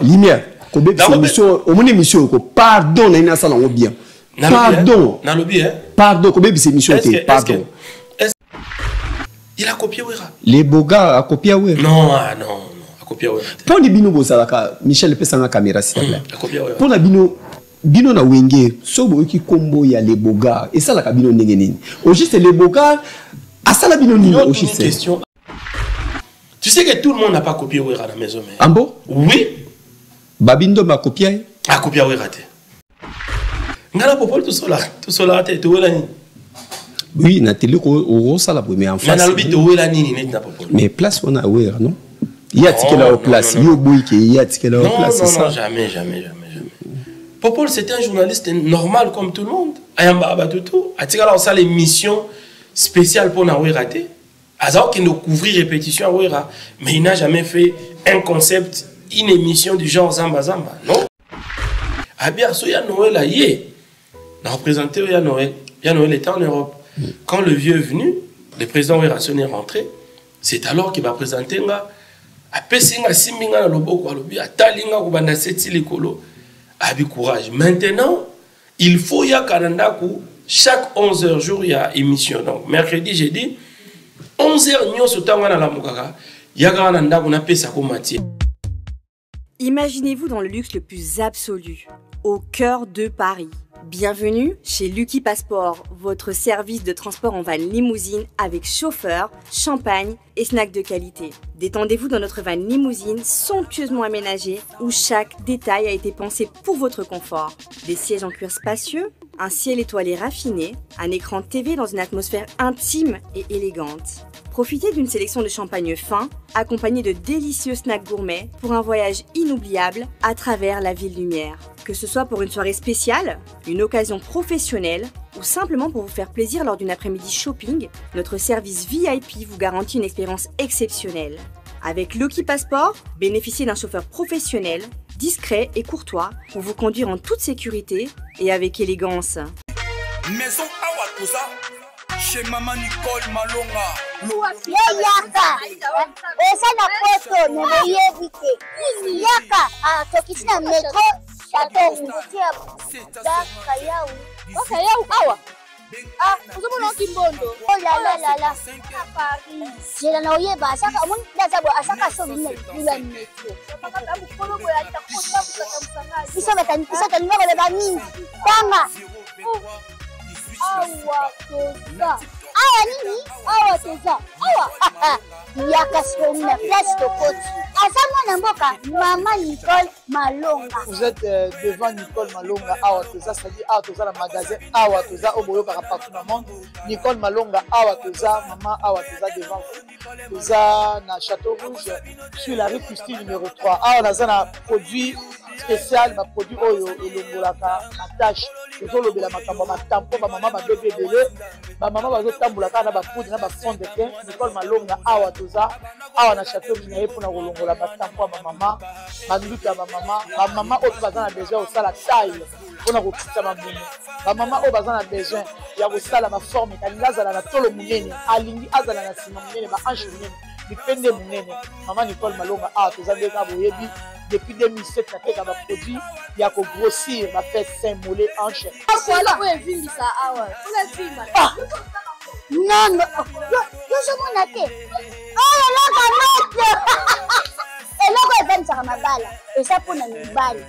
Lumière. Au moins émission, pardon, na ina sala bien. Pardon. Na lobby hein. Pardon, combien c'est émission pardon. Il a copié Wera. Les beaux gars a copié Wera. Non, non, a copié Wera. Pour les bino bozalaka, Michel pesa na caméra s'il te plaît. A copié Wera. Pour la bino na wenge, sobo ki combo ya les beaux gars et ça la cabino ndenge nini. Au juste les beaux gars, à ça la bino nini au juste. Question. Tu sais que tout le monde n'a pas copié Wera à la maison mais. Ambo? Oui. Babindo m'a copié. A copié Wera te. Ngala popol tout cela te to wela ni. Oui, na télé ko ça la première en face. Na lobby to wela ni net na popol. Mais place on a Wera non? Il y a ticket là au place, yo boy qui il y a ticket là au place c'est ça. Non, jamais. Popol c'était un journaliste normal comme tout le monde. Ayamba Abatutu, a tika là on ça l'émission spéciale pour na Wera te. Azao qui nous couvrit répétition à Wera, mais il n'a jamais fait un concept, une émission du genre Zamba Zamba, non? Ah bien, so ya Noël a yé. On a représenté ya Noël. Ya Noël était en Europe. Quand le vieux est venu, le président Werason est rentré. C'est alors qu'il va présenter nga. A pesinga siminga na loboko a lobi atalinga kubanda seti likolo. Abi courage. Maintenant, il faut ya kanandaku chaque 11 h jour il y a émission. Donc mercredi, jeudi 11 h nyo sotanga na la mukaka. Ya kanandaku na pesa ko matière. Imaginez-vous dans le luxe le plus absolu, au cœur de Paris. Bienvenue chez Lucky Passport, votre service de transport en van limousine avec chauffeur, champagne et snacks de qualité. Détendez-vous dans notre van limousine somptueusement aménagée où chaque détail a été pensé pour votre confort. Des sièges en cuir spacieux, un ciel étoilé raffiné, un écran TV dans une atmosphère intime et élégante. Profitez d'une sélection de champagne fin, accompagné de délicieux snacks gourmets pour un voyage inoubliable à travers la ville lumière. Que ce soit pour une soirée spéciale, une occasion professionnelle ou simplement pour vous faire plaisir lors d'une après-midi shopping, notre service VIP vous garantit une expérience exceptionnelle. Avec Lucky Passport, bénéficiez d'un chauffeur professionnel, discret et courtois pour vous conduire en toute sécurité et avec élégance. Maison Awatusa, chez Maman Nicole Malonga. Yaka, esa na poto ne yebite. Yaka, tokisi na metro chateau mutia da kayau. O kayau awa. Uzomona kimbondo. Oh la. Paris. Jela na oyeba saka umuntu ndaza bo asaka so bila metro. Papa mukolo bo ya takota kusamusanga. Bisa kanwa le bani. Tanga. Awa toza. Awa nini? Awa toza. Awa. Yaka sona place de côte. Asama mboka Maman Nicole Malonga. Vous êtes devant Nicole Malonga. Awa toza, c'est-à-dire Awa toza le magasin. Awa toza au boyo partout dans le monde. Nicole Malonga. Awa toza, maman Awa toza devant vous. Toza na Château Rouge sur la rue Custine numéro 3. Awa naza na produit spécial, ma produit oyo elongolaka attache. Tozolobela makambo matampo ba mama ba bébé belé. Ba mama bazotambolaka na ba poudre na ba fond de teint. Nicole Malonga Awa toza. Awa na Château Rouge na pour na kolongola batampo ba mama. Banduka ba mama oyo bazana besoin au sala taille. Pour na kokita ba mama. Ba mama oyo bazana besoin ya kosala ma forme kanilazala na tolo munene. Alingi azala na sima munene ba hanche munene. Dipende munene. Maman Nicole Malonga Awa toza ndeka boyebi. Depuis 2007, il y a des produits qui ont grossir, ma fait saint mollet hanche. Non, je m'en ai. Oh là là, et là, elle va me balle. Et ça pour une balle.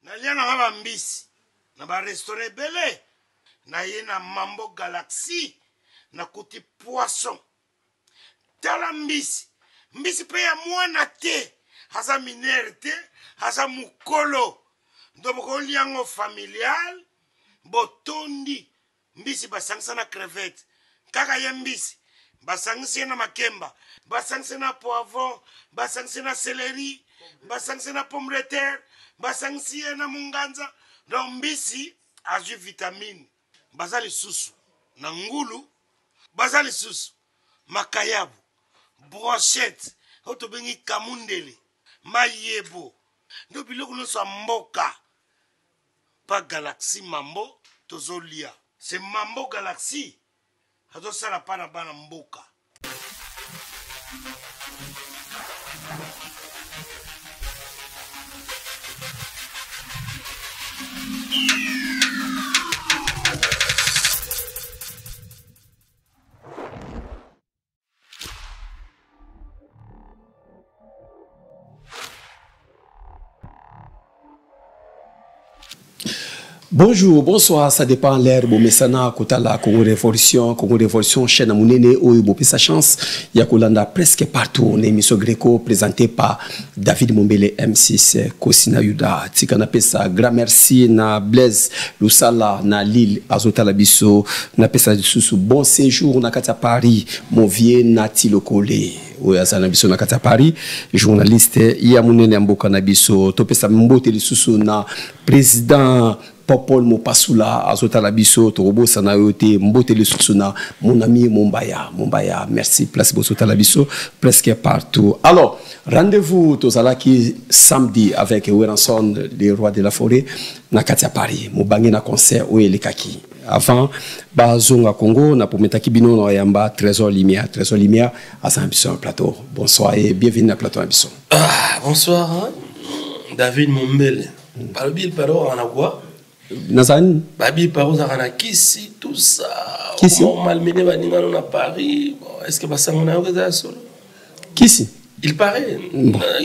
Naliana mbisi, na ba restaurant belé, na yena Mambo Galaxy, na kuti poisson. Tala mbisi pe ya mwana te. Haza minerte, haza mukolo. Ndoboko liango familial, botondi. Mbisi basangisa na crevette. Kaka ye mbisi, basangisa na makemba. Basangisa na poivron, basangisa na céleri, basangisa na pomme de terre, basangisa na munganza. Donc mbisi, azu vitamine. Bazali susu, na ngulu, bazali susu, makayabu, brochette, otobengi kamundele. Mayebo. Nous biloko nous sommes mboka. Pas Galaxy Mambo, tozolia. C'est Mambo Galaxy. Azo sala pana bana mboka. Bonjour, bonsoir, ça dépend l'air. Bon, mais ça n'a qu'à la Congo Révolution, chaîne à Mounene, où il sa chance. Il y a Kolanda presque partout. On est émission Gréco présentée par David Mombele M6, Kosina Yuda, Tikana Pesa, grand merci, na Blaise, Lusala, na Lille, Azota Labiso, na Pesa Sous, bon séjour, na Katia Paris, mon vieux Nati Lokole. Oui, Azana Biso na Katia Paris, journaliste, il y a Mounene Mboka Nabiso, Topesa Mbote Lisusu, na président. Popol Mopasula, Azota Labiso, Torobo Sanayote, Mbotele Susuna, mon ami Mombaya, merci, place Bosota Labiso, presque partout. Alors, rendez-vous Tozalaki samedi avec Weranson, les rois de la forêt, na Katia Paris, Mobangi na concert, où est Kaki. Avant, Bazonga Congo, na Pometaki Bino, na Yamba, Trésor Lumière, à Saint-Bisson plateau. Bonsoir et bienvenue à plateau Ambisson. Ah, bonsoir, hein? David Mombele. Balobi, paro, en quoi? Nazan Babi Paro Zarana Kisi, tout ça. Kisi Malmené Baningano à Paris. Est-ce que ça on a regardé solo? Kisi il paraît.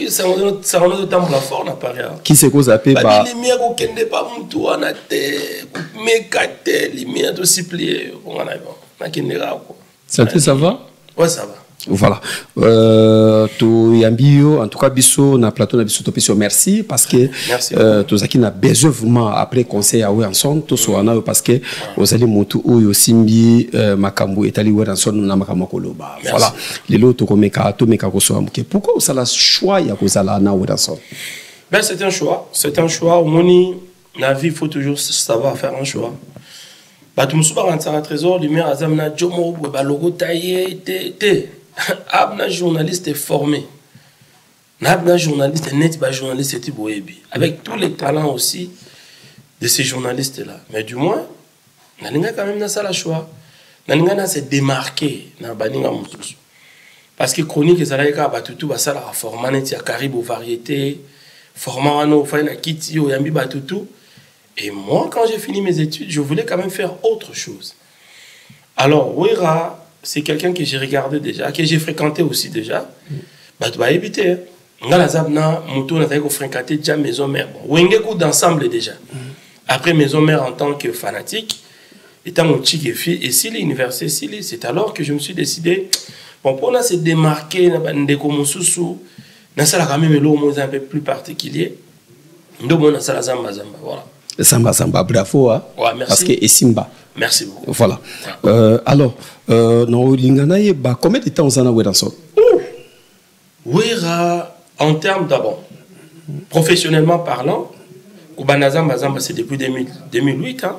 Ça on a de temps pour fort à Paris. Qui c'est qu'on appelle Babi les miens qu'on kende pas mutu anate, mais kate les miens aussi pliés. On a quoi. Ça va? Ouais, ça va. Voilà. To yambio en tout cas biso na plateau na biso topesio merci parce que tozaki na besoin vraiment après conseil à Weranson to so na parce que ozali mutu oyo simbi makambo etali Weranson na makambo koloba. Voilà. Lelo to komeka ko so amuke. Pourquoi ça la choix ya kozala na Weranson? Ben c'est un choix, au moni la vie il faut toujours savoir faire un choix. Ba tu musuba rentrer à trésor lumière azamna jomo ba logo taillé té Abna journaliste formé. Abna journaliste net, journaliste type Boebi. Avec tous les talents aussi de ces journalistes-là. Mais du moins, Nalinga quand même dans ça la choix. Nalinga n'a se démarquer dans Baninga Moussous. Parce que chronique ça là batutu ça la format net ya Caribou variété, format no faina kiti yo yambi batutu. Et moi quand j'ai fini mes études, je voulais quand même faire autre chose. Alors Wera c'est quelqu'un que j'ai regardé déjà, que j'ai fréquenté aussi déjà. Bah, tu vas éviter. On a la zabna, mouton, on a fréquenté déjà maison mère. Bon, on a un d'ensemble déjà. Après maison mère en tant que fanatique, étant mon chic et fille, et si l'université, c'est alors que je me suis décidé, bon, pour se démarquer, ça quand même un peu plus particulier. Donc, on a ça la zamba, voilà. Zamba, bravo. Hein? Ouais, merci. Parce que et Simba. Merci beaucoup. Voilà. Alors, combien de temps vous en avez Weranson? Wera, en termes d'abord, professionnellement parlant, Kubanazamba, c'est depuis 2008. Hein?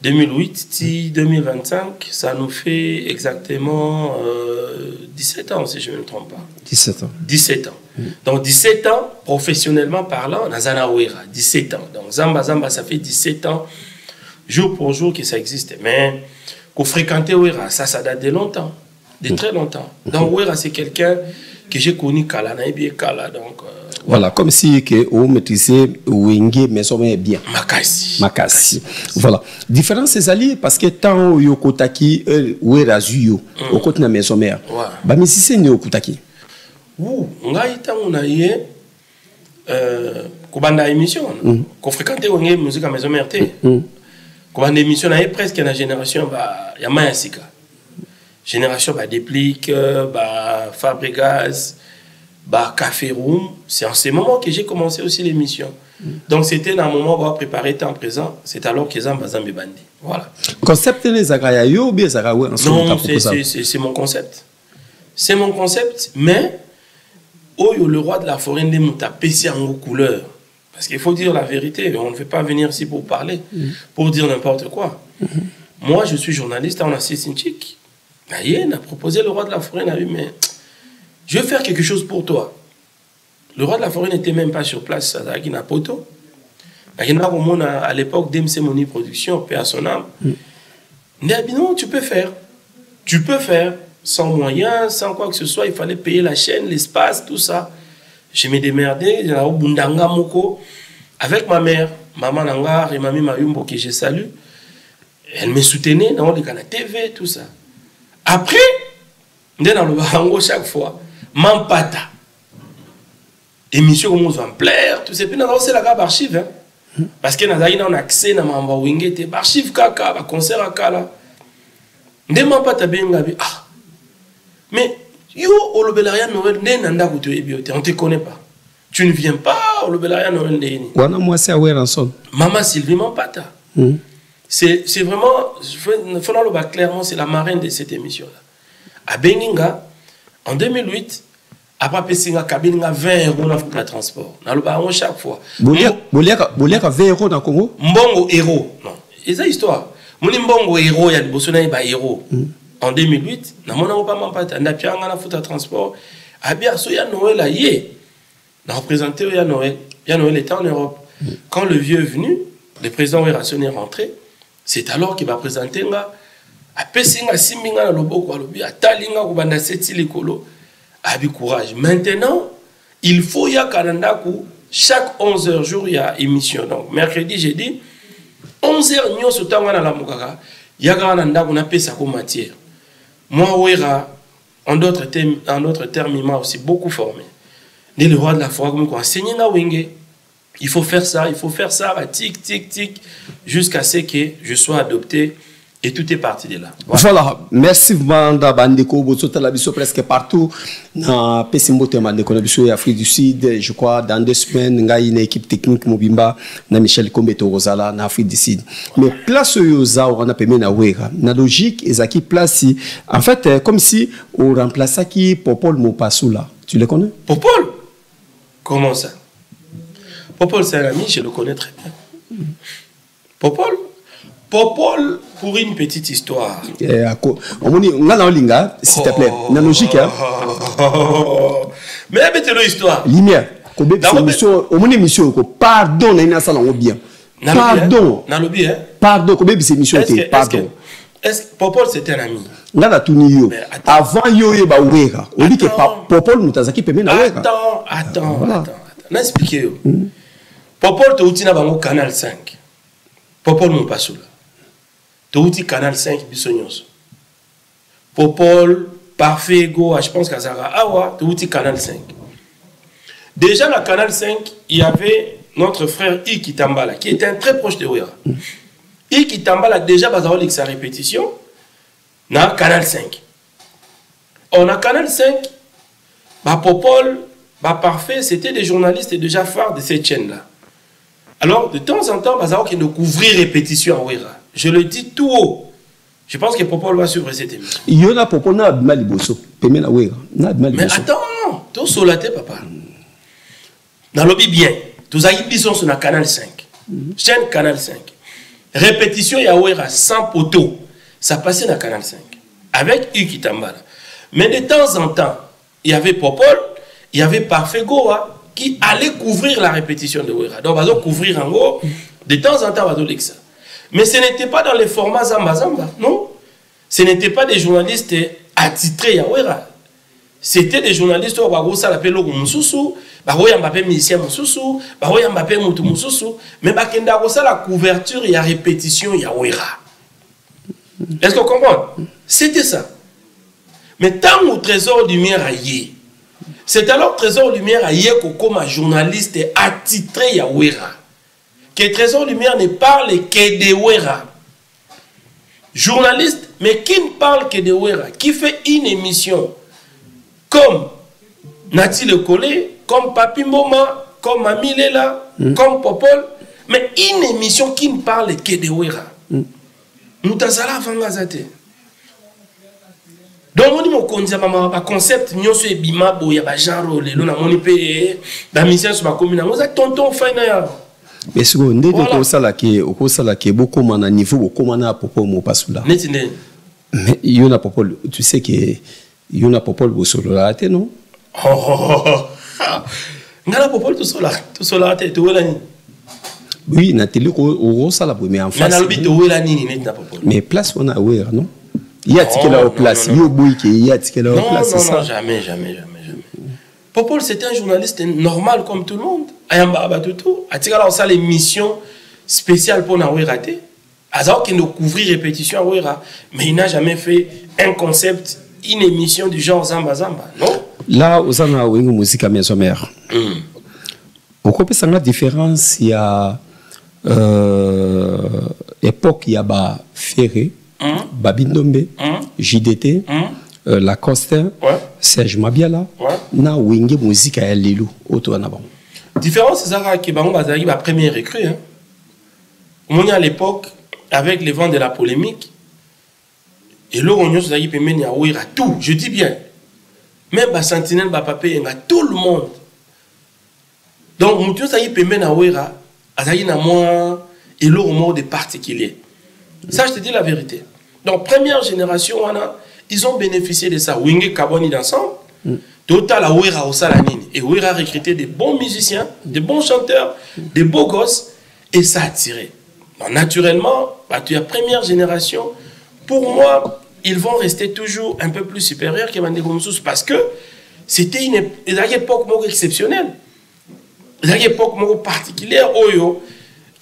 2008, 2025, ça nous fait exactement 17 ans, si je ne me trompe pas. 17 ans. 17 ans. Donc 17 ans, professionnellement parlant, Nazana Wera, 17 ans. Donc Zamba, ça fait 17 ans. Jour pour jour que ça existe. Mais qu'on fréquentait Wera, ça date de longtemps, de très longtemps. Donc Wera, c'est quelqu'un que j'ai connu Kala, Kala. Donc, voilà, comme si on maîtrisait Wenge, mais on est bien. Makasi. Voilà. Différence c'est allié parce que tant yo kotaki Wera zuyo, au côté de la maison mère. Bah mais si c'est né au kotaki. Ouh, on a été on a eu Kubanda émission, qu'on fréquentait Wenge musique à maison mère. Quand on émission presque la génération Yamaya Sika. Génération Déplique, Fabregas, Café Room. C'est en ces moments que j'ai commencé aussi l'émission. Donc c'était dans un moment où on préparait temps présent. C'est alors que Zamba Bandi. Voilà. Concept les Zagayayo ou bien Zagawa? Non, c'est mon concept. C'est mon concept, mais le roi de la forêt n'est pas PC en couleur. Parce qu'il faut dire la vérité, on ne veut pas venir ici pour parler, pour dire n'importe quoi. Moi, je suis journaliste, on a Sissinchik. On a proposé le roi de la forêt, on a dit, mais je vais faire quelque chose pour toi. Le roi de la forêt n'était même pas sur place, à Poto. À l'époque d'MC Moni Production, paix à son âme. On a dit, non, tu peux faire. Tu peux faire, sans moyens, sans quoi que ce soit. Il fallait payer la chaîne, l'espace, tout ça. Je me démerdais, avec ma mère, maman Nanga et mamie Mayumbo que je salue. Elle me soutenait dans la TV, tout ça. Après, dans le barango chaque fois, Mampata. Émission comme on va plaire, tout ça. Puis, c'est la gamme archive. Hein. Parce que nazali na accès na mamba wingete archive kaka ba concert akala. Ndema pata benga bi ah. Mais yo olobelaria Noël nenda ko to ebiote, on te connaît pas. Tu ne viens pas olobelaria Noël ndeni. Wana moi c'est aware ensemble. Maman Sylvie Mampata. C'est vraiment il faut le voir clairement, c'est la marraine de cette émission là. À Beninga en 2008 après Pessinga cabine 20 euros dans le transport. Na le baron chaque fois. Boliaka 20 euros dans Congo. Mbongo héros. Non. Et ça histoire. Mon mbongo héros ya bosona ba héros. En 2008, na mona pas Mampata na pianga na futa transport. Abia so ya Noël a yé. Na représenté ya Noël. Ya Noël était en Europe. Quand le vieux est venu, le président Werason est rentré. C'est alors qu'il va présenter nga a Pessinga simbinga na loboko alobi atalinga ko banda seti likolo. Abi courage. Maintenant, il faut y a Kanandaku chaque 11h jour il y a émission. Donc mercredi jeudi 11h nyo sotanga na la mukaka ya Kanandaku na pesa ko matière. Moi Wera en d'autres termes il m'a aussi beaucoup formé. Ni le roi de la foi comme quoi enseigner na wenge. Il faut faire ça, tic, tic, tic, jusqu'à ce que je sois adopté et tout est parti de là. Voilà, merci Vanda Bandeko, Botsota Labiso presque partout. Na Pesimbote Mandeko Labiso et Afrique du Sud, je crois, dans 2 semaines, il y a une équipe technique Mobimba, na Michel Kombeto Rosala, na Afrique du Sud. Mais place Yoza, on a permis na Wera. Na logique, Ezaki place, en fait, comme si on remplaçait qui Popol Mopassoula. Tu le connais? Popol? Comment ça? Popol, c'est un ami, je le connais très bien. Popol, pour une petite histoire. On a la ligne, s'il te plaît. La logique, hein? Mais mettez l'histoire. Lumière. Au émission, pardon, on a ça bien. Pardon. Pardon, combien de émissions étaient? Pardon. Est-ce que Popol, c'était un ami? Là, la tournée, avant yo et Bawera. On dit que Popol Moutazaki peut bien. Attends. N'expliquez. Popol te outi na bango Canal 5. Popol Mopassoula. Te outi Canal 5 bisonyos. Popol parfait go, je pense qu'Azara Awa te outi Canal 5. Déjà dans Canal 5, il y avait notre frère Iki Tambala qui était un très proche de Wera. Iki Tambala déjà bazawalik sa répétition na Canal 5. On a Canal 5, bah Popol, bah parfait, c'était des journalistes déjà phares de cette chaîne là. Alors, de temps en temps, Bazao qui nous couvrit répétition en Wera. Je le dis tout haut. Je pense que Popol va suivre cette émission. Il y a Popol na Maliboso. Mais attends, tu solaté, papa. Dans le bien, tu as dit sur le Canal 5. Chaîne Canal 5. Répétition ya Wera sans poteau. Ça passait dans Canal 5. Avec Iki Tambala. Mais de temps en temps, il y avait Popol, il y avait Parfait Goa qui allait couvrir la répétition de Wera. Donc, on va couvrir en gros, de temps en temps, on va dire ça. Mais ce n'était pas dans les formats Zamba Zamba, non. Ce n'était pas des journalistes attitrés à Wera. C'était des journalistes qui avaient logo Moussoussou, qui avaient musicien Moussoussou, qui avaient Moutou Moussoussou, mais qui avaient la couverture et la répétition à Wera. Est-ce qu'on comprend? C'était ça. Mais tant au Trésor du Lumière a yé, c'est alors Trésor Lumière a yéko comme un journaliste attitré à Wera. Que Trésor Lumière ne parle que de Wera. Journaliste, mais qui ne parle que de Wera, qui fait une émission comme Nati Le Collé, comme Papi Mboma, comme Mami Lela, comme Popol, mais une émission qui ne parle que de Wera. Nous t'azala vangazate. Donc, on a un concept, nous sommes bima boya bajaro le lona moni pe da mission sur ma commune. Nous a tonton faina. Mais ce qu'on dit au sala qui beaucoup mana niveau beaucoup mana Popol Mopassoula. Netine. Mais il y a Popol, tu sais que il y a Popol au solarité non? Ngala Popol tout solarité tout là ni. Oui, na télé au sala mais en face. Mais na lobi tout là ni net na Popol. Mais place on a Wera non? Il y a ticket là au place, il y a ticket là au place. Non, jamais. Popol, c'était un journaliste normal comme tout le monde. Ayamba Abatutu, a tiré là ça l'émission spéciale pour Naoué raté. Alors qu'il nous couvrit répétition à Wera, mais il n'a jamais fait un concept, une émission du genre Zamba Zamba, non? Là, aux ana wingu musique à maison mère. Pourquoi peut ça la différence il y a époque il y a ba Ferré, Babindombe, JDT, Lacoste, Serge Mabiala, na wingé musique à Lilou autour na bon. Différence c'est ça qui bango bazali ba premier recrue hein. On à l'époque avec les vents de la polémique et là on y a qui permet à ouira tout, je dis bien. Même ba sentinelle ba papé a tout le monde. Donc mutu ça qui permet à ouira azali na moi et là au mode particulier. Ça je te dis la vérité. Donc première génération ils ont bénéficié de ça. Wingé Kaboni d'ensemble. Total la ouira au salanine et ouira a recruté des bons musiciens, des bons chanteurs, des beaux gosses et ça a attiré. Donc, naturellement, tu as première génération. Pour moi, ils vont rester toujours un peu plus supérieurs que Mandé Gomsous parce que c'était une époque exceptionnelle. Une époque particulière où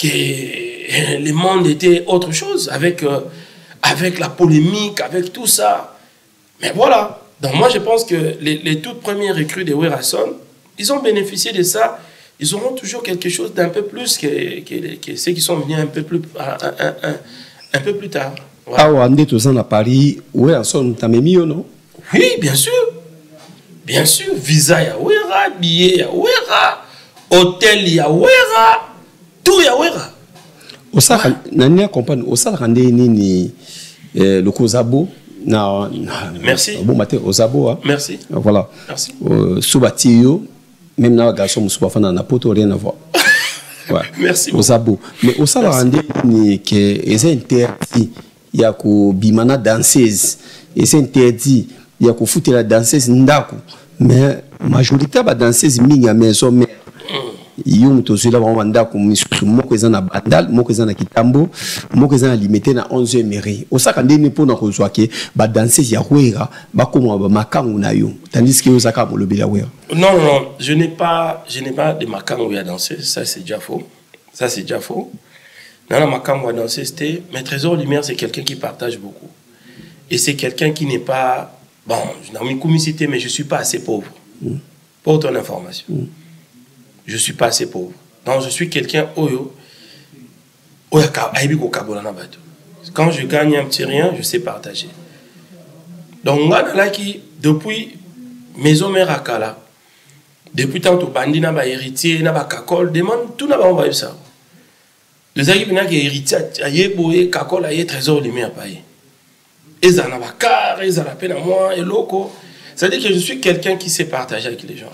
le monde était autre chose avec la polémique, avec tout ça. Mais voilà. Donc moi je pense que les toutes premières recrues de Werason, ils ont bénéficié de ça. Ils auront toujours quelque chose d'un peu plus que ceux qui sont venus un peu plus tard. Voilà. Ah, on est tous à Paris. Werason, t'as mis non? Oui, bien sûr. Bien sûr. Visa ya Wera, billet ya Wera, hôtel ya Wera, tout ya Wera. Osaka, nani accompagne. Osaka rendez ni le Kozabo. Non, merci. Bon matin aux abo. Hein. Merci. Voilà. Merci. Soubatio, même dans la garçon, Soubafana n'a pas rien à voir. Ouais. Merci. Aux abo. Mais au salon, ni que les interdits, il y a que bimana danseuse, les interdits, il y a que foutre la danseuse ndako. Mais majorité de danseuse minga maison mais yum to zela vraiment ndako misusu moko ezana bandal moko ezana kitambo moko ezana limité na 11 mairie osaka ndeni pona kozwa ke ba danser ya Wera ba koma ba makangu na yo tandis que osaka molobela Wera. Non, je n'ai pas de makangu à danser, ça c'est déjà faux. Dans la makangu à danser c'était mais Trésor Lumière c'est quelqu'un qui partage beaucoup. Et c'est quelqu'un qui n'est pas bon, je n'ai pas comicité mais je suis pas assez pauvre. Pour ton information. Je ne suis pas assez pauvre. Donc, je suis quelqu'un quand je gagne un petit rien, je sais partager. Donc, moi, depuis maison mère à Kala, depuis tant que bandi n'a pas héritier, n'a pas kakol, demande tout n'a pas envoyé ça. Les amis n'a qui héritier, aïe boé, kakol, aïe Trésor Lumière paye. Ils en ont pas car, ils en ont peine à moi, et loco. C'est-à-dire que je suis quelqu'un qui sait partager avec les gens.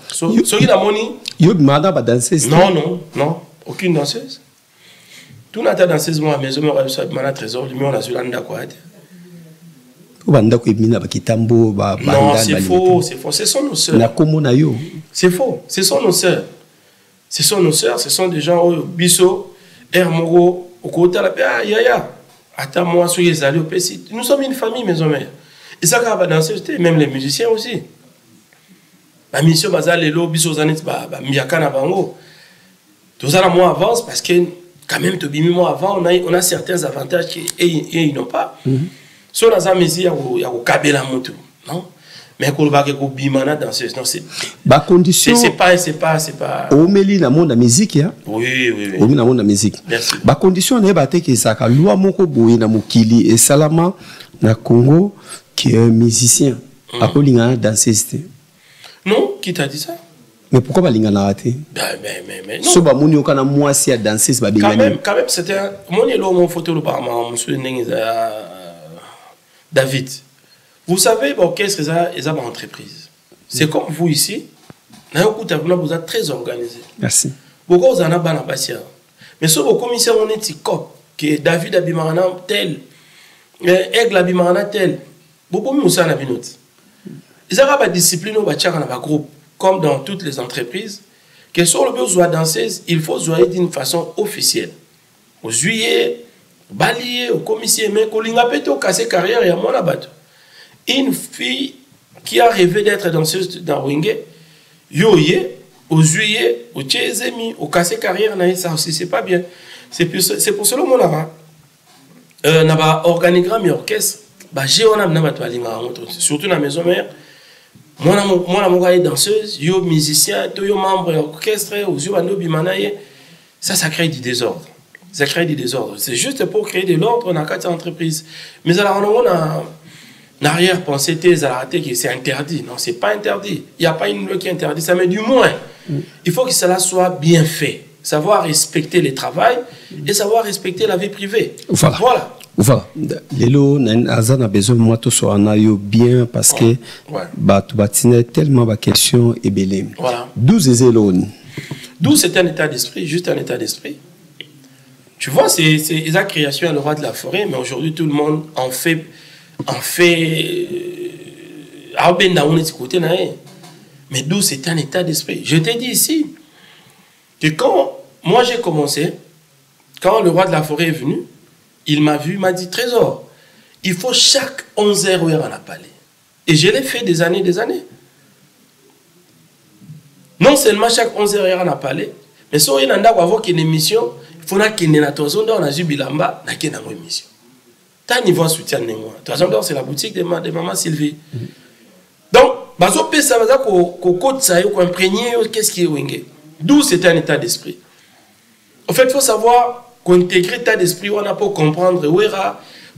Non, aucune danseuse. Tout n'a pas danseuse, moi, mais je me rappelle, je Trésor, lui, on a su l'anda quoi. Non, c'est faux, ce sont nos sœurs. C'est faux, ce sont nos sœurs. Ce sont des gens, Bisso, Hermoro, Okota, la Yaya. Attends, moi, soyez les allés au PC. Nous sommes une famille, maison mère. Et ça, quand on va danser, même les musiciens aussi. La mission basale est là, biso zanet, miaka na bango. Tout ça, moi, avance parce que, quand même, moi, avant, on a certains avantages qu'ils n'ont pas. Si on a ça, il y a un kabela moto. Non? Mais quand on va bimana danseuse, non, c'est. Bah, condition. C'est pas. Au milieu dans monde de musique, hein? Oui. Au milieu dans monde de musique. Merci. Bah, condition, on est battu que ça, quand loi moko boui na mukili et salama na Congo, qui est un musicien, à quoi l'ingana danseuse? Non, qui t'a dit ça? Mais pourquoi pas l'ingana raté? Mais non. So ba moni okana moi si à danseuse ba bingani. Quand même c'était un mon élo mon photo le par monsieur David. Vous savez l'orchestre ils ont une entreprise. C'est comme vous ici. Vous êtes très organisé. Merci. Pourquoi vous en avez pas patient? Mais sur vos commissaires on est cop que David Abimarana tel Aigle Abimarana tel. Beaucoup de gens ont ils ont une discipline au groupe, comme dans toutes les entreprises, que sur le besoin danseuse, il faut jouer d'une façon officielle. Au juillet, balayer, au commissaire, mais qu'on a peut-être cassé carrière et à mon abattu. Une fille qui a rêvé d'être danseuse dans Wingé, yoye, au juillet, au tchézemi, au cassé carrière, ça aussi, c'est pas bien. C'est pour cela que mon avant, n'a organigramme et orchestre. Surtout dans la maison mère, moi, je danseuse, yo musicien, yo membre d'orchestre, ça crée du désordre. ça crée du désordre. C'est juste pour créer de l'ordre dans quatre entreprises. Mais alors, on a une arrière-pensée, que c'est interdit. Non, c'est pas interdit. Il n'y a pas une loi qui interdit ça, mais du moins, il faut que cela soit bien fait. Savoir respecter le travail et savoir respecter la vie privée. Voilà. Lelo, Azan a besoin de moi tout soit bien parce que tu bâtis tellement de questions et belé. Voilà. 12 élèves. 12 c'est un état d'esprit, juste un état d'esprit. Tu vois, c'est la création à le roi de la forêt, mais aujourd'hui tout le monde en fait. Mais 12 c'est un état d'esprit. Je t'ai dit ici que quand moi j'ai commencé, quand le roi de la forêt est venu, il m'a vu, il m'a dit, Trésor, il faut chaque 11h où il y a un palais. Et je l'ai fait des années. Non seulement chaque 11h il y a un palais, mais si on a avoir une émission, il faut qu'il y ait une jubilamba, il y a une émission. Tu as un niveau de soutien. C'est la boutique de maman Sylvie. Donc, ça va imprégner qu'est-ce qui est wingé. D'où c'est un état d'esprit. En fait, il faut savoir qu'intégrer l'état d'esprit, on a pour comprendre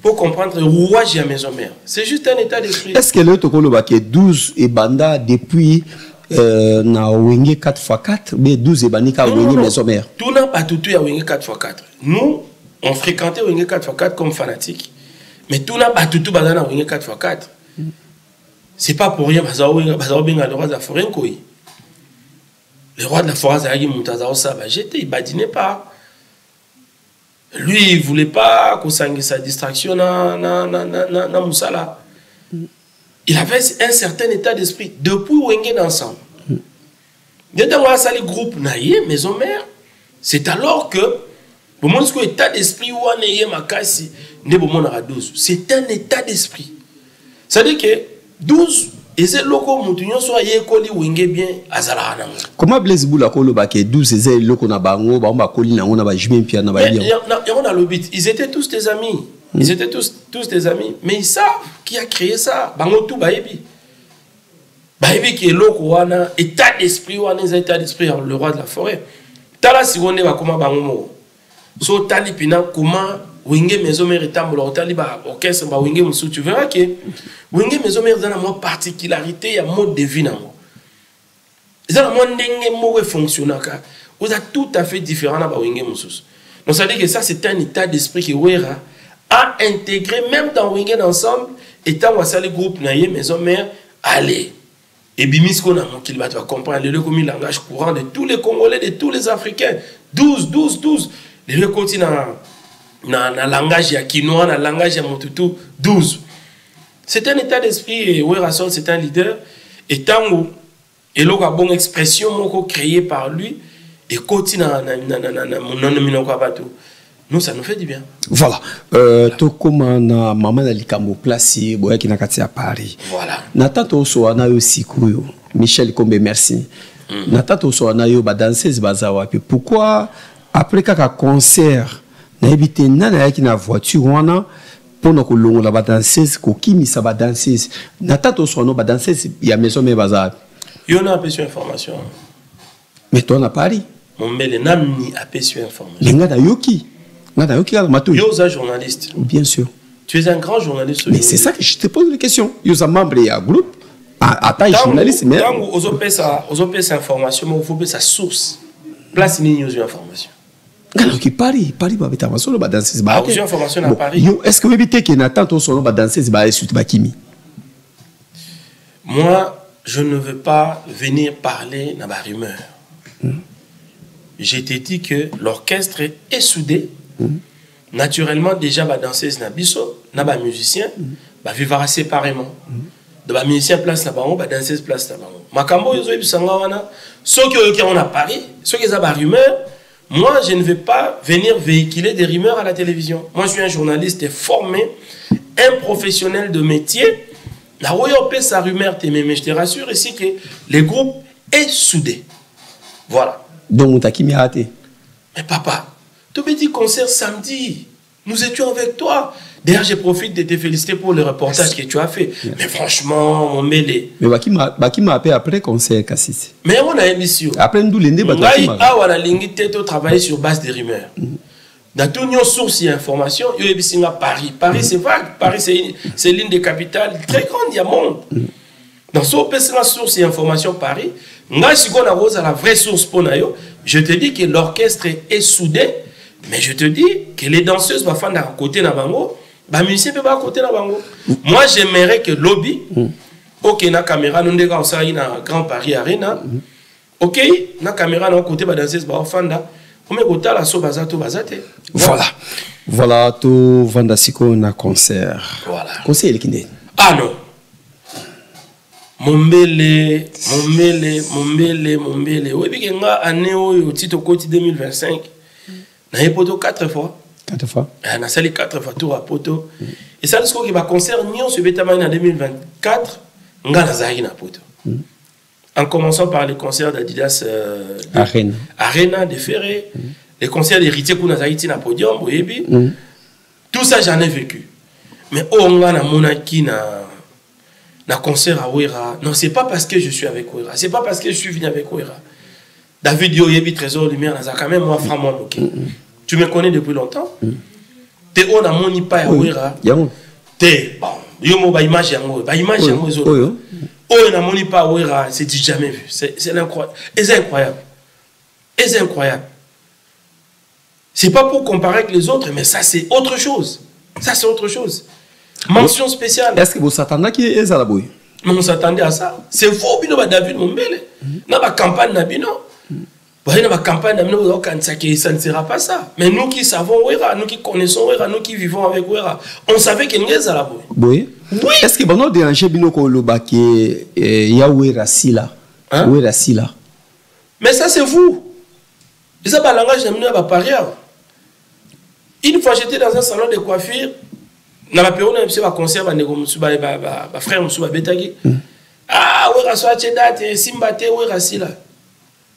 pour comprendre le rouage à maison mère. C'est juste un état d'esprit. Est-ce que le tokolo ba 12 et banda depuis na wingé 4x4 mais 12 et banika wingé maison mère. Tout n'a pas tout à wingé 4x4. Nous, on fréquentait wingé 4x4 comme fanatiques. Mais tout n'a pas tout à wingé 4x4. C'est pas pour rien, le roi de la forêt. Le roi de la forêt, il badinait pas. Lui, il ne voulait pas qu'on s'engue sa distraction dans Moussala. Il avait un certain état d'esprit. Depuis où on est ensemble. Dans le groupe maison mère, c'est alors que le monde état d'esprit où on est makasi, c'est un état d'esprit. C'est-à-dire que 12 et c'est loko mutunyo soit yekoli wenge bien azala nanga. Comment Blaise Boula kolo ba ke 12 c'est loko na bango ba mba koli na ona ba jimé pia na ba lion. On a le but. Ils étaient tous tes amis. Ils étaient tous tes amis, mais ils savent qui a créé ça. Bango tout baebi. Baebi qui est loko wana état d'esprit wana état d'esprit le roi de la forêt. Tala sigonde ba comment bango mo. So tali pina comment wenge maison mère etambola tali ba orchestre ba wenge musu tu verras que wenge maison mère dans la particularité ya mode de vie nango. Dans la monde ndenge mo fonctionnaka. Vous êtes tout à fait différent na ba wenge musu. Donc ça veut dire que ça c'est un état d'esprit que Wera a intégré même dans wenge ensemble étant wasali groupe na ye maison mère allez. Et Bimisco na mon qu'il va comprendre le comme langage courant de tous les Congolais, de tous les Africains. 12. Le continent dans le langage quinois, dans le langage motutu, 12. C'est un état d'esprit et Werason c'est un leader. Et tant où il y a une bonne expression créée par lui et continue nous ça nous fait du bien. Voilà. To comment na maman na likambo placé boya ki na kati à Paris. Voilà. Natato so ana yo sikuyo. Michel Kombe merci. Natato so ana yo ba danseuse bazawa puis pourquoi après kaka concert na ebité na yaki na voiture wana pour na kolongo la ba danseuse ko kimisa ba danseuse Natato so no ba danseuse ya maison me bazawa. Yo na apesi information. Mais toi na Paris. Mon bel namni apesi information. Lenga da yoki. Yosa journaliste. Bien sûr. Tu es un grand journaliste. Mais c'est ça que je te pose la question. Yosa membre et un groupe. À taille journaliste. Mais quand vous avez cette information, il faut sa source. Place une information. Alors que Paris va être avancé, va danser. Ah, vous avez information à Paris. Est-ce que vous avez que Nathan Tosono va danser sur Bakimi? Moi, je ne veux pas venir parler dans la rumeur. J'ai dit que l'orchestre est soudé. Naturellement, déjà, la danseuse na biso, na ba musicien, va vivre séparément. De ba musicien place na bango, ba danseuse place na bango. Makambo yozo ebisanga wana, ceux qui ont à Paris, ceux qui ont rumeur, moi je ne vais pas venir véhiculer des rumeurs à la télévision. Moi je suis un journaliste formé, un professionnel de métier. La royauté sa rumeur, mais je te rassure ici que le groupe est soudé. Voilà. Donc, tu as raté. Mais papa, tu petit concert samedi. Nous étions avec toi. D'ailleurs, je profite de te féliciter pour le reportage que tu as fait. Yes. Mais franchement, on mêlé. Mais qui m'a appelé après concert, Cassis. Mais on a émission. Après, nous l'endé, on a travaillé sur base des rumeurs. Dans toutes nos sources d'information, il y a Paris. Paris, c'est vague. Paris, c'est l'une des capitales très grandes du monde. Dans ce source d'information Paris, si on a la vraie source pour nous, je te dis que l'orchestre est soudé, mais je te dis que les danseuses vont faire à côté de Bango, les musiciens peuvent à côté de Bango. Moi, j'aimerais que lobby, ok, na caméra, nous avons un Grand Paris Arena, ok, na caméra, na côté de la danseuse, voilà tout Vandasiko na concert. Voilà. Concert est ah non. Mombele. Oui, bien que année au titre côté 2025, na poto 4 fois. 4 fois. On a sali 4 fois tour à poto. Et ça ce qui va concert Nyon sur Betamani en 2024, ngana zaki na poto. En commençant par les concerts d'Adidas Arena de Ferré, les concerts d'Héritier qu'on a Haïti na podium, tout ça j'en ai vécu. Mais on a monaki na concert à Ouera. Non, c'est pas parce que je suis avec Ouera, c'est pas parce que je suis venu avec Ouera. David Yoyebi Trésor Lumière, on a quand même moi franc moi tu me connais depuis longtemps. T'es on a moni pas à Ouera. T'es bon, yo mo ba image yango, ba image yango zo. Oh, n'a moni pas Ouera, c'est du jamais vu. C'est incroyable. Et c'est incroyable. Et c'est incroyable. C'est pas pour comparer avec les autres, mais ça c'est autre chose. Ça c'est autre chose. Mention spéciale. Est-ce que vous s'attendez qui est la bouille? Mais on s'attendait à ça. C'est faux, bino ba David Mombele. Dans la campagne na bino. Dans la campagne na bino, ça ne sera pas ça. Mais nous qui savons Ouera, nous qui connaissons Ouera, nous qui vivons avec Ouera, on savait qu'il y a la bouille. Oui. Oui. Est-ce que vous dérangez bino ko lo ba ki ya Ouera sila? Ouera sila. Mais ça c'est vous. Et ça, le langage de à Paris. Une fois j'étais dans un salon de coiffure, dans la période où je me concert, ma frère me Betagi. Ah, Ouera soit date, Simbate, Ouera Sila.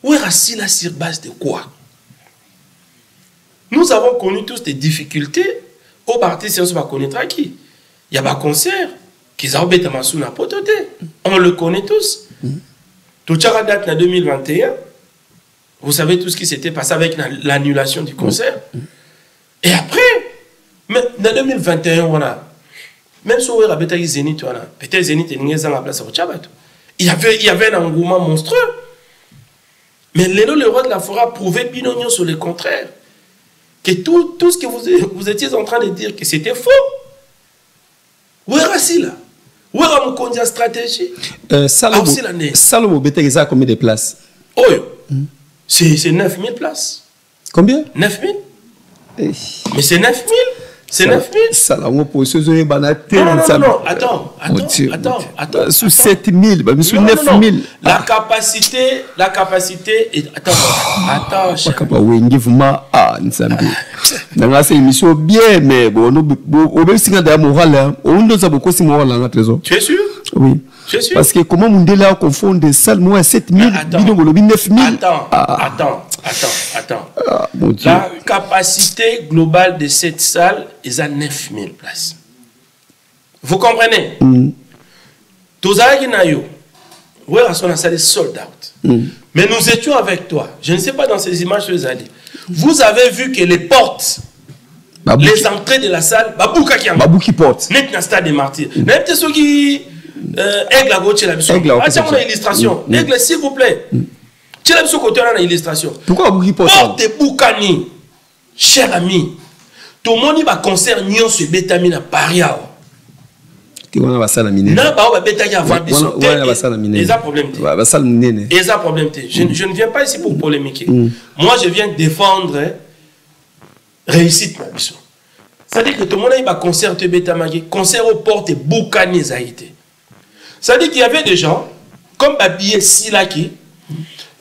Ouera Sila sur base de quoi? Nous avons connu tous des difficultés. Au parti, si on se connaîtra qui? Il y a un concert qui ont été na pototé. On le connaît tous. Tout ça date en 2021. Vous savez tout ce qui s'était passé avec l'annulation du concert. Et après, mais en 2021, on a même si on a peut-être Zénith, peut-être Zénith et Ningé dans la place au Tchabat. Il y avait un engouement monstrueux. Mais le roi de la forêt a prouvé binognon sur le contraire. Que tout ce que vous étiez en train de dire, que c'était faux. Où est Rassila? Où est Moukondia stratégie? Salomo Betegi a combien de places? Oh, c'est 9000 places. Combien? 9000. Mais c'est 9000. C'est 9000. Salamo pour ceux qui banaté. Non, attends. Sous 7000, sous 9000. La capacité est. Attends. Oui, c'est une émission bien, mais bon, on peut signer de moral. On doit beaucoup de moral dans la trésor. Tu es sûr? Oui. Tu es sûr? Parce que comment on dit là, confond des salles, moi, 7000, bidon, 9000. Attends. La capacité globale de cette salle est à 9000 places. Vous comprenez? Tous les la salle est sold out. Mais nous étions avec toi. Je ne sais pas dans ces images que vous allez. Vous avez vu que les portes, les entrées de la salle, Babouki porte. Net na stade des martyrs. Même ceux qui aigle à gauche la mission. Attends mon illustration. Aigle s'il vous plaît. Tu as ce côté là dans l'illustration. Pourquoi Babouki porte? Porte Boukani, cher ami. Tout le monde va concert Nyon sur Betamina Paris. On va ça la miner. Non, bah on va Betagi avant biso. Ils ont problème. Ils ont problème. Je ne viens pas ici pour polémiquer. Moi je viens défendre réussite ma biso. C'est-à-dire que tout le monde va concert Betamagi, concert aux portes Boukani Zaïté. C'est-à-dire qu'il y avait des gens comme Babié Silaki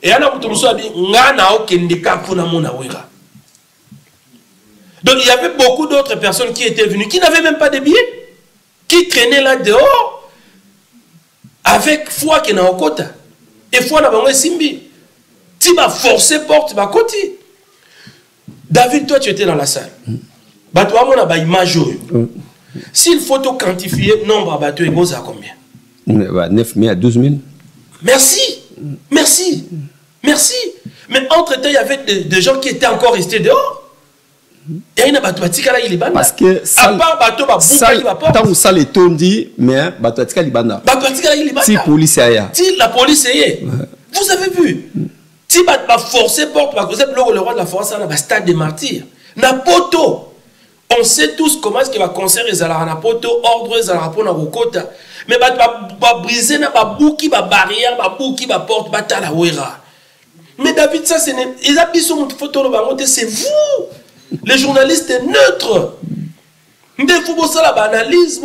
et alors tout le monde a dit ngana okendeka pona mona wera. Donc il y avait beaucoup d'autres personnes qui étaient venues qui n'avaient même pas de billets, qui traînaient là dehors avec foi qui n'a okota et foi na bango simbi. Tu vas forcer porte ba koti. David, toi tu étais dans la salle. Bah toi on a ba image. S'il faut te quantifier nombre à bateau et à combien? 9000 à 12000. Merci. Mais entre-temps, il y avait des gens qui étaient encore restés dehors. Et il y a bateau batika il libanda. Parce que à part bateau ba bouka il va porte. Tant ça les tondi mais bateau batika libanda. Bateau batika il libanda. Si police aya. Si la police est. Vous avez vu. Si bateau ba forcer porte ba cause le roi de la force na ba stade des martyrs. Na poto. On sait tous comment est-ce qu'il va concert les ala na poto ordre les ala pour na kokota. Mais bateau ba briser na ba bouki ba barrière ba bouki ba porte ba ta la wera. Mais David ça c'est ils a mis sur votre photo le bangote c'est vous. Les journalistes neutres. Il faut que ça analyse,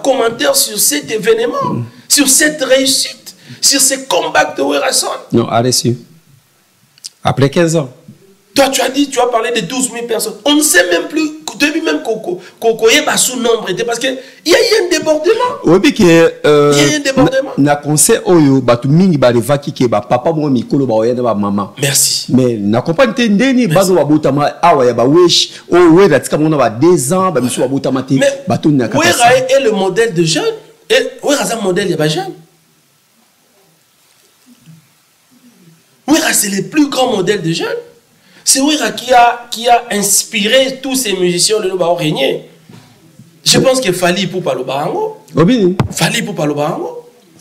commentaire sur cet événement, sur cette réussite, sur ces combats de Werason. Non, arrêtez. Après 15 ans. Toi, tu as dit, tu as parlé de 12 000 personnes. On ne sait même plus, depuis même qu'on y a sous-nombre, parce qu'il y a un débordement. Oui, mais il y a un débordement. Na conseil oyo batu mingi ba revaki ke ba papa mo mikolo ba oyana ba maman. Merci. Mais na comprendre te ndeni bazo ba botama awa ya ba wesh o we ratika mona ba 2 ans ba miso ba botama te batu na kata. Wera est le modèle de jeune et Wera c'est un modèle ya ba jeune. Wera c'est le plus grand modèle de jeune. C'est Wera qui a inspiré tous ces musiciens de nous régner. Je pense que Fali pour Palo Barango. Fali pour Palo Barango.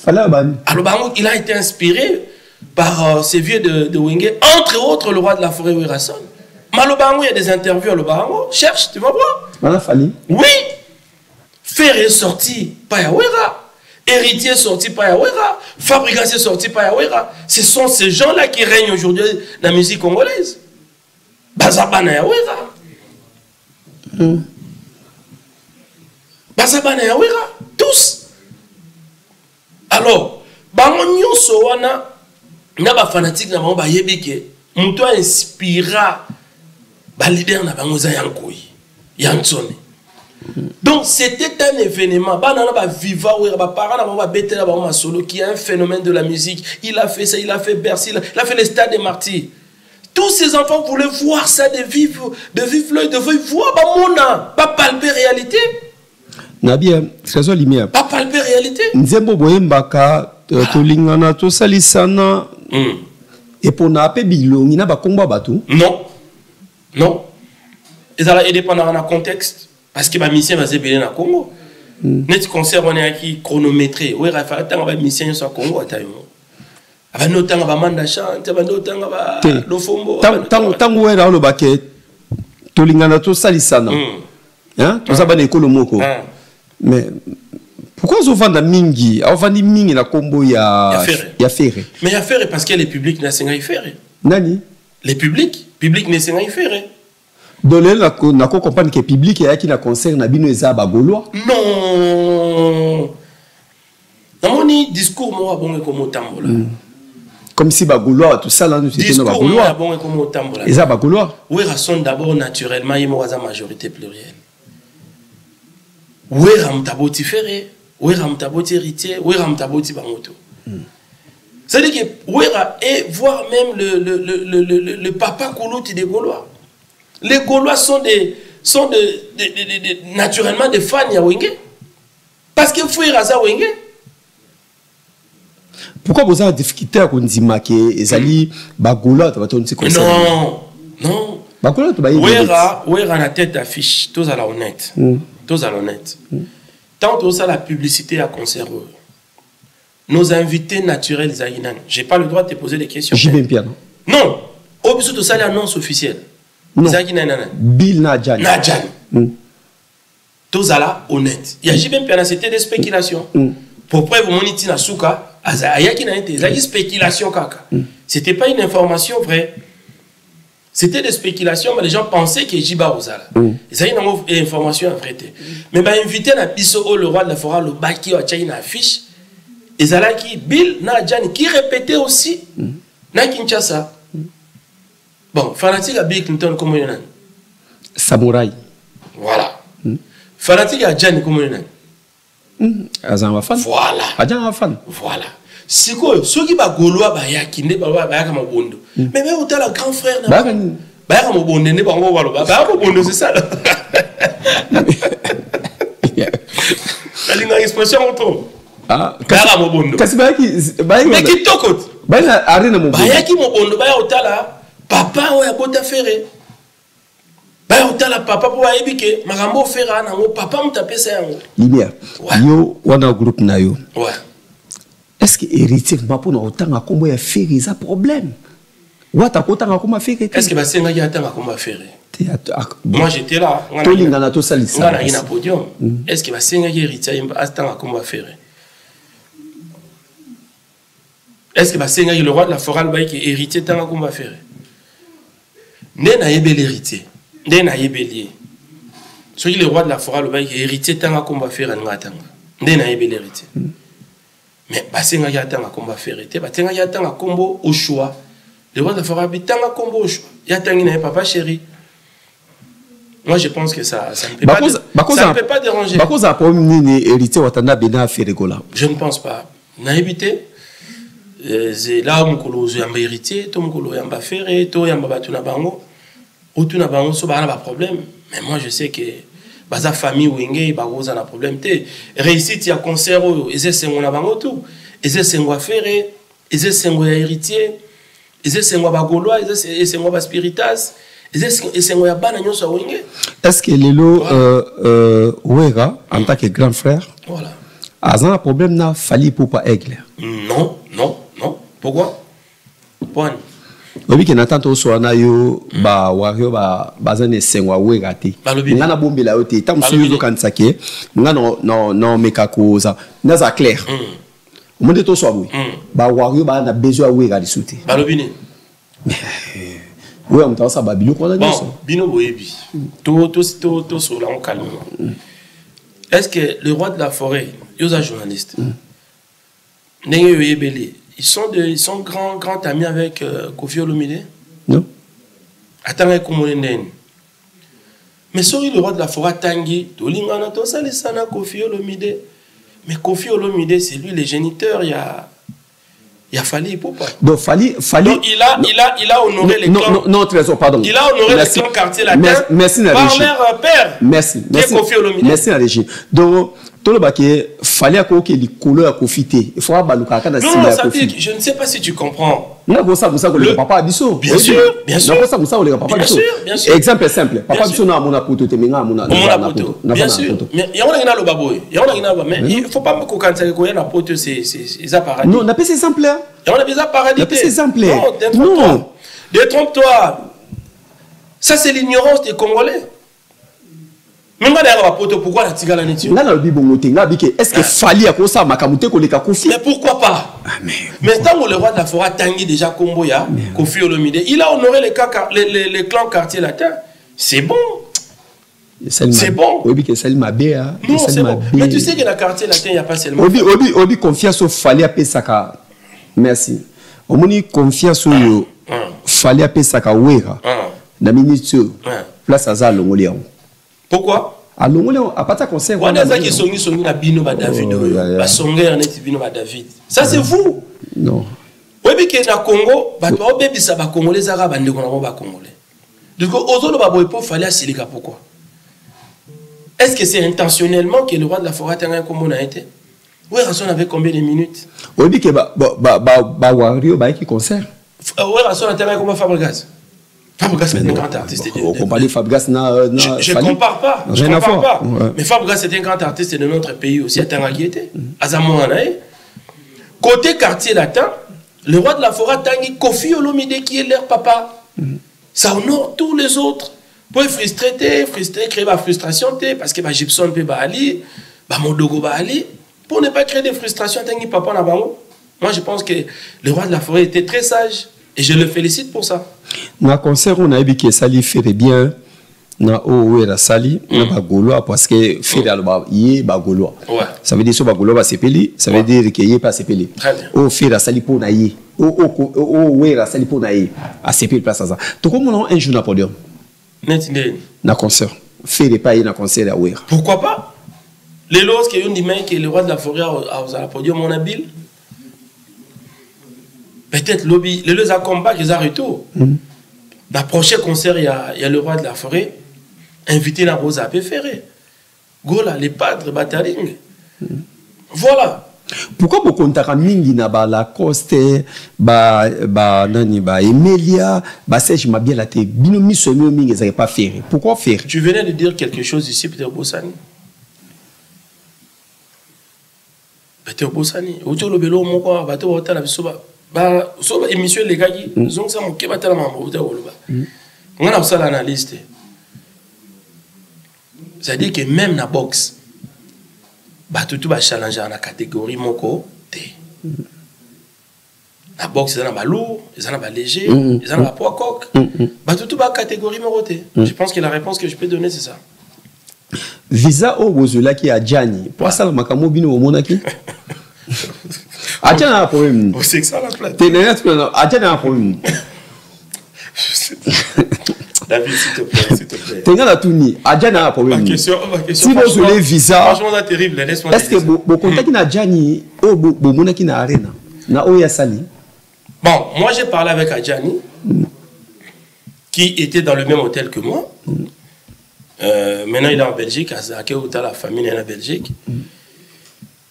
Alors, il a été inspiré par ces vieux de Wenge, entre autres le roi de la forêt Werason. Malobango, il y a des interviews à Lobarango. Cherche, tu vas voir. Voilà, Fali. Oui. Ferré sorti par Yawera. Héritier sorti par Yawera. Fabricant sorti par Yawera. Ce sont ces gens-là qui règnent aujourd'hui dans la musique congolaise. Bazabana Yawera. Bazabana Yawera. Tous. Alors, bango nyonso wana na ba fanatique na bango ba yebike muto inspira ba leader na bango za yankoi yansone. Donc c'était un événement bana na ba viva ou ba parents na bango ba betela bango ma solo qui est un phénomène de la musique. Il a fait ça, il a fait Bercy, il a fait les stades des martyrs. Tous ces enfants voulaient voir ça de vivre l'œil, de voir ba mona, pas palper réalité. Nabia, trésor lumière. Pas palper réalité. Nzembo boyembaka tolingana to salisana et pour na pe bilongi na ba komba batu. Non. Non. Et ça va dépendre dans le contexte parce que ma mission va se bénir na Congo. Net concert on est qui chronométré. Ouais, Rafa tant ba mission sur Congo atayo. Aba no tanga ba manda chante, aba no tanga ba lofombo. Tango era lo baket tolingana to salisana. Hein? Tout ça ba na ekolo moko. Mais pourquoi vous vendez mingi? Vous vendez mingi na combo ya ferré. Mais ya ferré parce que les publics n'a pas ferré. Nani? Les publics n'a pas ferré. Donc là, na ko comprendre que public ya qui na concert na bino eza ba gaulois. Non. Dans mon discours moi bon comme tambola. Comme si ba gaulois tout ça là nous c'était ba gaulois. Discours bon comme tambola. Eza ba gaulois. Oui, raison d'abord naturellement il y a majorité plurielle. Oui, Ramtaboti Ferré, oui, Ramtaboti héritier, oui, Ramtaboti Bangoto. C'est-à-dire que Wera et voire même le papa Koulouti des Gaulois. Les Gaulois sont naturellement des fans à Wenge. Parce que Fouira za Wenge. Pourquoi vous avez des difficultés à Kondima que Ezali Bagoulois Non, non. Bagoulois tu Wera na tête d'affiche, tous à la honnête. Tous à l'honnête. Tant que ça, la publicité à conserver. Nos invités naturels, Zaïnan, je n'ai pas le droit de te poser des questions. Non. Au bout de ça, l'annonce officielle. Zaïnan. Bill Nadjan. Nadjan. Tous à la honnête. Il y a Jibem Piana, c'était des spéculations. Pour preuve, vous monitez na souka, Azayakina était des spéculations kaka. C'était pas une information vraie. C'était des spéculations, mais les gens pensaient que Jiba Ozala. Ils avaient une information en vérité. Mais bah invité na Biso le roi de la forêt, le Baki a une affiche. Ils allaient qui Bill Nadjan qui répétait aussi na Kinshasa. Bon, fanatique à Bill Clinton comment il y en a? Samouraï. Voilà. Fanatique à Jan comment il y en a? Azan fan. Voilà. Azan fan. Voilà. C'est quoi? Ceux qui va Gaulois ba yakinde ba ya ma bondo. Mais même autant le grand frère ba ya ma bondo ne ba ngo ba ba bondo c'est ça. La expression auto. Ah, ba ya ma bondo. Kasi ba mais qui tokot. Ba na arena mo. Ba ya ki mo bondo ba ya otala papa o ya bota ferré. Bah otala papa pour aibike makambo fera na papa mtape ça yango. Lumière. Yo wana groupe na yo. Ouais. Est-ce que héritier m'a pour autant à combo ya faire ça problème? Wata kota nga kuma faire. Est-ce que basenga ya tanga kuma faire? Moi j'étais là. Tolinga na to salisa. On a un podium. Est-ce que basenga ya héritier tanga kuma faire? Est-ce que basenga le roi de la forêt ba qui héritier tanga kuma faire? Nena yebel héritier. Nena yebelier. Soki le roi de la forêt ba qui héritier tanga kuma faire nga tanga. Nena yebel héritier. Mais basenga ya tanga kuma faire te basenga ya tanga kombo au choix. Le roi de la forêt bitanga kombo au choix. Ya tangi papa chéri. Moi, je pense que ça ne peut pas déranger. Je ne pense pas. Naïbité, là où on a hérité, tout le monde a fait, tout le monde a fait, tout le monde a problème. Mais moi, je sais que la famille ou il a un problème. Réussite, il y a concert, ils ont tout. Ils ont faire, ils ont héritier, ils ont bagolois, ils ont spiritas. Est-ce que Lelo Ouera, en tant que grand frère, a un problème n'a fallu pour pas aigle? Non. Pourquoi? Point. Oui, que n'attend au soir na yo ba wario ba bazane sengwa Ouera te. Ngana bombe la yote. Tam suyo kansake. Ngana no mekakoza. Naza clair. Monde to soir oui. Ba wario ba na besoin Ouera di souté. Balobine. Oui, on t'a ça babilo quoi là. Bon, bino boyebi. Tout sur là on calme. Est-ce que le roi de la forêt, ils sont journalistes? Ils sont grands amis avec Kofi Olomide? Non. Attends, comment on est? Mais sorry, le roi de la forêt Tanguy, Tolingana to salisana Kofi Olomide. Mais Kofi Olomide, c'est lui le géniteur, il a fallu pour pas. Donc, fallu. Donc, il a honoré les clans. Non, trésor, pardon. Il a honoré les clans quartier latin. Merci, par leur père. Merci. Merci, Régine. Donc, tout le baquet, fallait que les couleurs profiter. Il faut avoir le caractère de je ne sais pas si tu comprends. Non, ça, le papa Abisso. Bien sûr. Non, ça, le papa Abisso. Exemple simple. Papa Abisso n'a mon apoto, te menga mon apoto. Bien sûr. Mais il y a un le baboy. Il y a un mais il faut pas me cocanter que la poto c'est appareils. Non, on appelle ces exemplaires. Il y a des appareils. On appelle ces exemplaires. Non, détrompe-toi. Ça c'est l'ignorance des Congolais. Mais pourquoi la tigala n'est-il? Est-ce que fallait à ça makamute ko leka Kofi? Mais pourquoi pas? Mais tant que le roi de la forêt Tanguy déjà Komboya, Kofi Olomide, il a honoré les clans quartier latin. C'est bon. C'est bon. Obi que c'est ma béa. Non, c'est bon. Mais tu sais que dans le quartier latin il n'y a pas seulement. Obi confiance au fallait à Pesaka. Merci. Omoni confiance au fallait à Pesaka Ouera. Na minute place à ça Longoléon. Pourquoi? À Longoléon, à partir concert. On a ça qui sont na bino ba David. Ba songer na bino ba David. Ça c'est vous. Non. Oui, que na Congo, ba to bebisa ba Congolais za ba ndeko na ba Congolais. Donc ozolo ba boy po fallait asilika pourquoi? Est-ce que c'est intentionnellement que le roi de la forêt a comme on a été? Oui, Rasson avait combien de minutes? Oui, que ba wario ba qui concert. Oui, Rasson a terminé comme Fabregas. Fabregas est un grand artiste. On compare Fabregas je ne compare pas. Je ne compare pas. Mais Fabregas est un grand artiste de notre pays aussi, à Tangaguété, à Zamoanaï. Côté quartier latin, le roi de la forêt Tanguy, Kofi Olomide qui est leur papa. Ça honore tous les autres. Pour frustrer, créer la frustration, parce que Gibson peut aller, Modogo va aller. Pour ne pas créer de frustration, Tanguy papa n'a pas. Moi, je pense que le roi de la forêt était très sage. Et je le félicite pour ça. Dans le concert, on a vu que Sali ferait bien. Na Ouera Sali, na Bagoloa, parce que faire le Bagoloa. Ça veut dire que Bagoloa va s'épeler, ça veut dire qu'il n'y a pas s'épeler. Très bien. Ou faire Sali pour naïe. Ou Ouera Sali pour naïe. À s'épeler place à ça. Tout comme on a un jour na podium. Na concert. Faire pas y na concert à Ouera. Pourquoi pas? Les lois qui ont dit que le roi de la forêt à la podium, on a bill. Peut-être lobby, les deux combat qu'ils arrêtent tout. Dans le prochain concert, il y a le roi de la forêt, invité la Rosa Péferré. Gola, les padres, Bataling. Voilà. Pourquoi vous contactez mingi na ba Lacoste, nani ba Emilia, ba Serge Mabia la te bino miso mingi ça pas faire. Pourquoi faire? Tu venais de dire quelque chose ici Peter Bossani. Peter Bossani, autour le belo moko ba to hôtel bisoba. Ba so émission les gars qui zong ça mo ke ba tala mambo hôtel ba. On a ça l'analyste. C'est-à-dire que même la boxe bah tout va challenger dans la catégorie moko té. La boxe ils en a lourd, ils en a léger, ils en a poids coq. Bah tout va catégorie moko té. Je pense que la réponse que je peux donner c'est ça. Visa au Bozola qui a Gianni. Pour ça le makamo bino au monaki. Adjani a un problème. C'est que ça la plate. T'es net Adjani a un problème. David, s'il te plaît, s'il te plaît. T'es là tout ni. Adjani a un problème. Ma question. Si vous voulez visa. Franchement, c'est terrible. Laisse-moi. Est-ce que vous contactez Adjani au monaki na arena na Oya Sali? Bon, moi j'ai parlé avec Adjani qui était dans le même hôtel que moi. Maintenant il est en Belgique, à Zakéouta, la famille est en Belgique.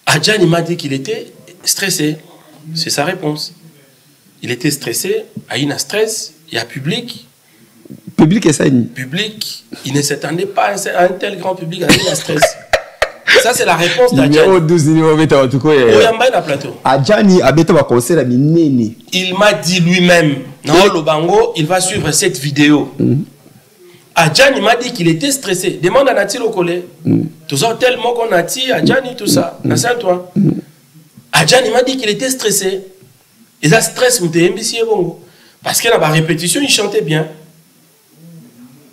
Adjani m'a dit qu'il était stressé. C'est sa réponse. Il était stressé, il y a un stress, il y a public. Public et ça. Public, il ne s'attendait pas à un tel grand public avec un stress. Ça, c'est la réponse d'Adjani. Numéro 12, numéro 20, en tout cas. Adjani a un conseil à Mineni. Il m'a dit lui-même, dans le bango, il va suivre cette vidéo. Adjani m'a dit qu'il était stressé. Demande à Nati Lokole. Tout ça, tellement qu'on a dit, Adjani, tout ça. Toi. Adjani m'a dit qu'il était stressé. Et ça stress, parce que dans la répétition, il chantait bien.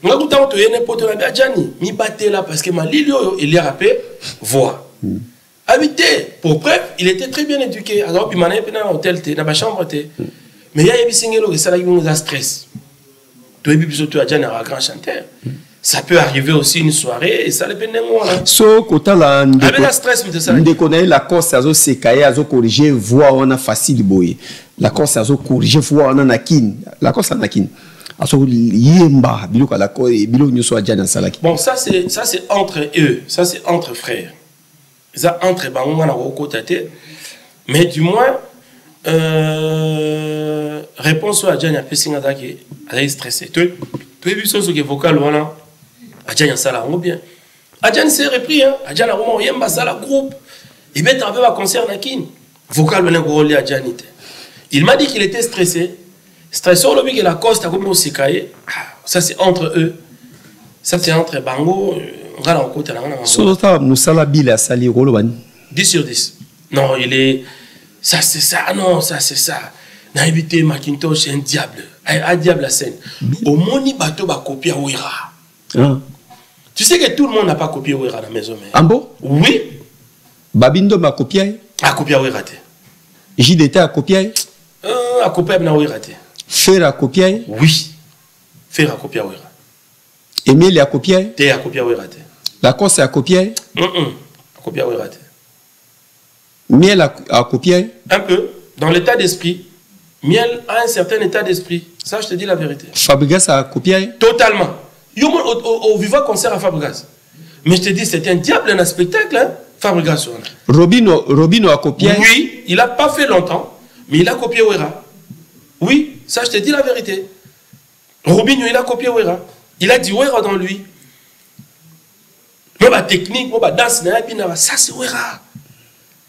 Il battait là parce que il est rappé voix. Habité, pour preuve, il était très bien éduqué. Alors, il m'a dit dans l'hôtel, dans la chambre. Mais il y a des gens qui ont stress. Ça peut arriver aussi une soirée et ça dépend de moi. So, quand la stress, la course à sécailler, à corriger, voix on a facile boy. La course à corriger, voix on a nakin. La course à nakin. Bon, ça c'est entre eux, ça c'est entre frères. Ça entre mais du moins, réponse à Adjani a fait signe d'attaquer, elle est stressée. Tu as vu ce que vocal voilà, Adjani a ça là, bien. Adjani s'est repris, hein. Adjani a vraiment yemba ça la groupe. Il met un peu à concert nakin. Vocal voilà gros Adjani. Il m'a dit qu'il était stressé. Stressé au que la coste a comme aussi caillé. Ça c'est entre eux. Ça c'est entre Bango. On va en côté là. Sota Moussala Bila Sali Roloban. 10 sur 10. Non, il est. Ça c'est ça. Non, ça c'est ça. Naïbité Macintosh, c'est un diable. Un diable la scène. Au moni bateau va copier Ouira. Tu sais que tout le monde n'a pas copié Ouira dans la maison. Ambo? Oui. Babindo m'a copié. A copié Ouira. JDT a copié. A copié Ouira. Faire à copier? Oui. Faire à copier, oui. Emile a copié? T'es à copier, oui. La course a copié? À copier, oui. Miel a copié? Un peu. Dans l'état d'esprit. Miel a un certain état d'esprit. Ça, je te dis la vérité. Fabregas a copié? Totalement. Au vivant concert à Fabregas. Mais je te dis, c'était un diable dans un spectacle, hein, Fabregas. Robino a copié? Oui, il n'a pas fait longtemps, mais il a copié Ouera. Oui, ça je te dis la vérité. Robinho, il a copié Ouera. Il a dit Ouera dans lui. Mais ma technique, ma danse, ça c'est Ouera.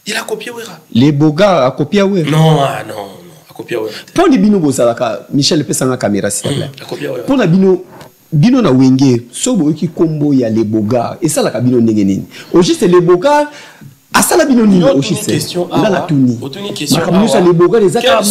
Il a copié Ouera. Les Boga a copié Ouera? Non, non, a copié Ouera. Pour les Bino Bozalaka, Michel peut s'en caméra s'il te plaît. A copié Ouera. Pour la Bino na Wenge, sobo qui combo ya les Boga et ça la Bino Nengenine. Au juste les Boga. À ça la binoni au question dans la tournie. Autre question. Nous les boga les aka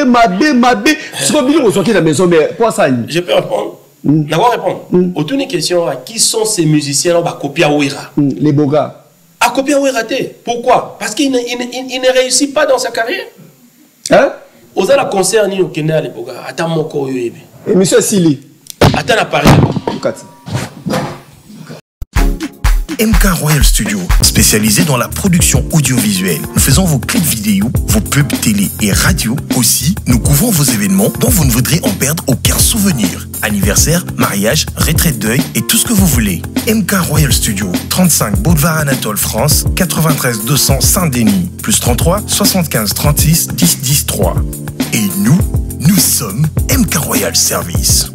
mabé. Ce que bino sorti la maison mais quoi ça? Je peux répondre. D'accord répondre. Autre question qui sont ces musiciens là va copier Ouira? Les boga. A copier Ouira pourquoi? Parce qu'il ne réussit pas dans sa carrière. Hein? Aux la concert ni au Kenya les boga. Attends mon corps et monsieur Sili. Attends la Paris. MK Royal Studio, spécialisé dans la production audiovisuelle. Nous faisons vos clips vidéo, vos pubs télé et radio. Aussi, nous couvrons vos événements dont vous ne voudrez en perdre aucun souvenir. Anniversaire, mariage, retraite deuil et tout ce que vous voulez. MK Royal Studio, 35 Boulevard Anatole, France, 93 200 Saint-Denis, plus 33 75 36 10 10 3. Et nous sommes MK Royal Service.